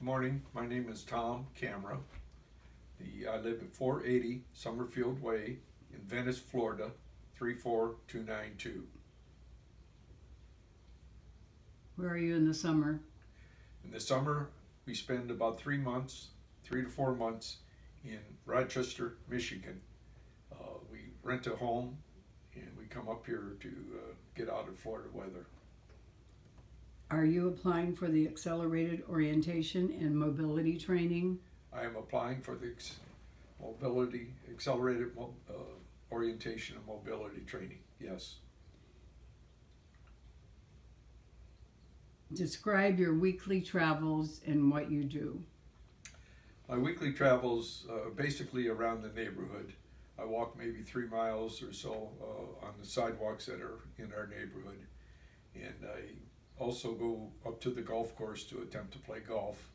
Morning, my name is Tom Camera. I live at 480 Summerfield Way in Venice, Florida, 34292. Where are you in the summer? In the summer, we spend about 3 to 4 months in Rochester, Michigan. We rent a home and we come up here to get out of Florida weather. Are you applying for the accelerated orientation and mobility training? I am applying for the accelerated orientation and mobility training, yes. Describe your weekly travels and what you do. My weekly travels basically around the neighborhood. I walk maybe 3 miles or so on the sidewalks that are in our neighborhood. And I also go up to the golf course to attempt to play golf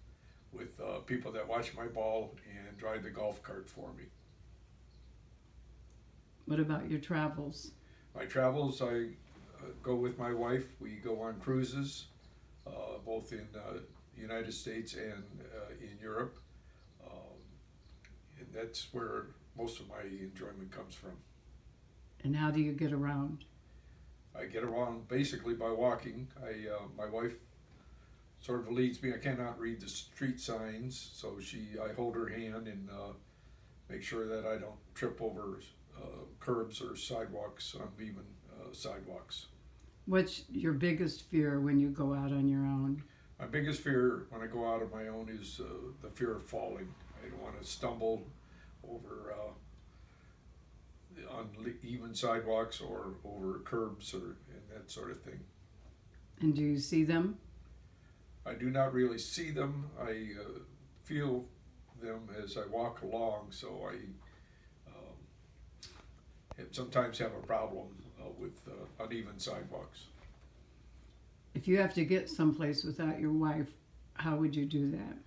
with people that watch my ball and drive the golf cart for me. What about your travels? My travels, I go with my wife. We go on cruises, both in the United States and in Europe. And that's where most of my enjoyment comes from. And how do you get around? I get around basically by walking. My wife sort of leads me. I cannot read the street signs, so I hold her hand and make sure that I don't trip over curbs or sidewalks, uneven sidewalks. What's your biggest fear when you go out on your own? My biggest fear when I go out on my own is the fear of falling. I don't want to stumble over uneven sidewalks or over curbs and that sort of thing. And do you see them? I do not really see them. I feel them as I walk along, so I sometimes have a problem with uneven sidewalks. If you have to get someplace without your wife, how would you do that?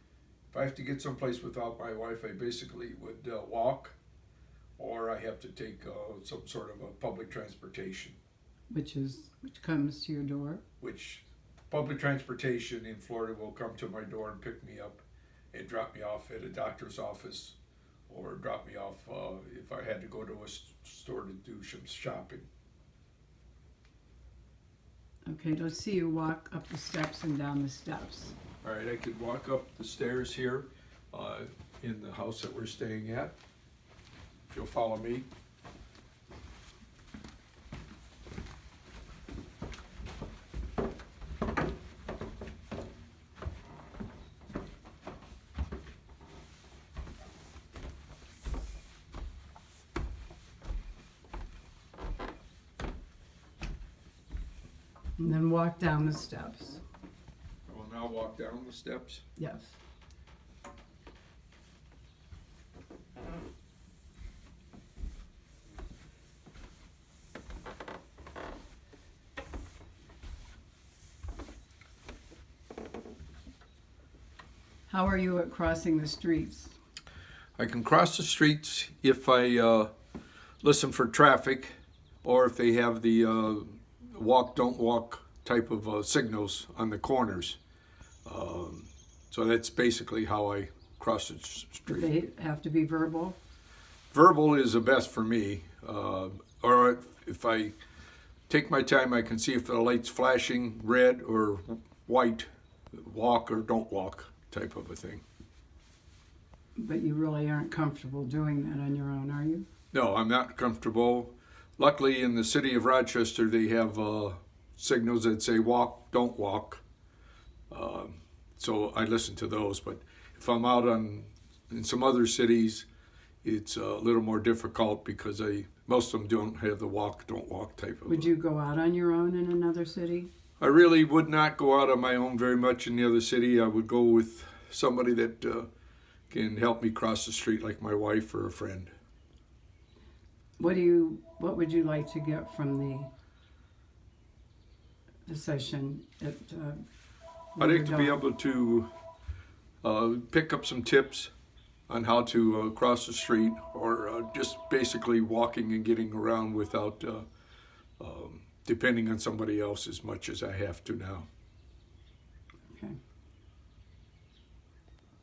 If I have to get someplace without my wife, I basically would walk, or I have to take some sort of a public transportation. Which comes to your door? Which public transportation in Florida will come to my door and pick me up and drop me off at a doctor's office, or drop me off if I had to go to a store to do some shopping. Okay, let's see you walk up the steps and down the steps. All right, I could walk up the stairs here in the house that we're staying at. If you'll follow me. And then walk down the steps. I will now walk down the steps. Yes. How are you at crossing the streets? I can cross the streets if I listen for traffic, or if they have the walk, don't walk type of signals on the corners. So that's basically how I cross the street. They have to be verbal? Verbal is the best for me. Or if I take my time, I can see if the light's flashing red or white, walk or don't walk type of a thing. But you really aren't comfortable doing that on your own, are you? No, I'm not comfortable. Luckily, in the city of Rochester, they have signals that say walk, don't walk. So I listen to those. But if I'm out in some other cities, it's a little more difficult because most of them don't have the walk, don't walk type of. Would you go out on your own in another city? I really would not go out on my own very much in the other city. I would go with somebody that can help me cross the street, like my wife or a friend. What would you like to get from the session at I'd like to be able to pick up some tips on how to cross the street, or just basically walking and getting around without depending on somebody else as much as I have to now. Okay.